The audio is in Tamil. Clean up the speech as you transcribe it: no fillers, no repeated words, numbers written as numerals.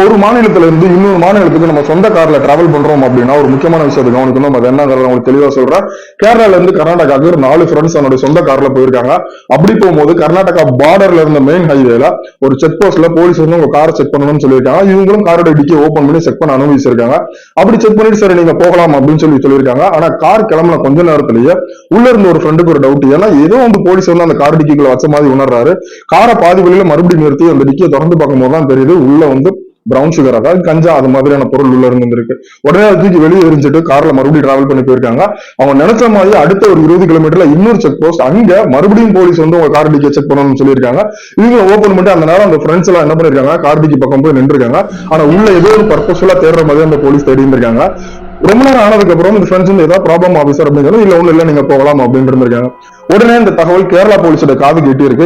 ஒரு மாநிலத்துல இருந்து இன்னொரு மாநிலத்துக்கு நம்ம சொந்த கார்ல டிராவல் பண்றோம் அப்படின்னா ஒரு முக்கியமான விஷயத்தை கவனிக்கணும். அது என்னங்கிறத உங்களுக்கு தெளிவா சொல்றேன். கேரளால இருந்து கர்நாடகாவுக்கு ஒரு 4 ஃப்ரெண்ட்ஸ் அவனுடைய சொந்த கார்ல போயிருக்காங்க. அப்படி போகும்போது கர்நாடகா பார்டர்ல இருந்த மெயின் ஹைவேல ஒரு செக் போஸ்ட்ல போலீஸ் வந்து உங்க காரை செக் பண்ணணும்னு சொல்லியிருக்காங்க. இவங்களும் காரோட டிக்கி ஓபன் பண்ணி செக் பண்ண அனுமதிச்சிருக்காங்க. அப்படி செக் பண்ணிட்டு சரி நீங்க போகலாம் அப்படின்னு சொல்லியிருக்காங்க. ஆனா கார் கிளம்பின கொஞ்ச நேரத்திலேயே உள்ள இருந்த ஒரு ஃப்ரெண்டுக்கு ஒரு டவுட். ஏன்னா ஏதோ வந்து போலீஸ் வந்து அந்த கார் டிக்கிக்குள்ள வச்ச மாதிரி உணர்றாரு. காரை பாதி வழியில மறுபடியும் நிறுத்தி அந்த டிக்கியை திறந்து பார்க்கும்போது தான் தெரியுது உள்ள வந்து பிரவுன் சுகர், அதாவது கஞ்சா, அது மாதிரியான பொருள் உள்ள இருந்திருக்கு. உடனே அது தூக்கி வெளியே எரிஞ்சிட்டு கார்ல மறுபடியும் டிராவல் பண்ணி போயிருக்காங்க. அவங்க நினைச்ச மாதிரி அடுத்த ஒரு 20 கிலோமீட்டர்ல இன்னொரு செக் போஸ்ட், அங்க மறுபடியும் போலீஸ் வந்து உங்க கார் டிக்கி செக் பண்ணணும்னு சொல்லியிருக்காங்க. இவங்க ஓபன் பண்ணிட்டு அந்த நேரம் அந்த ஃப்ரெண்ட்ஸ் எல்லாம் என்ன பண்ணிருக்காங்க, கார் டிக்கி பக்கம் போய் நின்றுருக்காங்க. ஆனா உள்ள ஏதோ ஒரு பர்பஸ்ஃபுல்லா தேடுற மாதிரி அந்த போலீஸ் தேடி இருந்திருக்காங்க. ரொம்ப நேரம் ஆனதுக்கு அப்புறம் இந்த ஃப்ரெண்ட்ஸ் வந்து ஏதாவது ப்ராப்ளம் ஆஃபீஸர் அப்படின்னு இல்ல ஒண்ணு இல்ல நீங்க போகலாம் அப்படின்னு இருந்திருக்காங்க. உடனே இந்த தகவல் கேரளா போலீஸோட காது கேட்டி இருக்கு.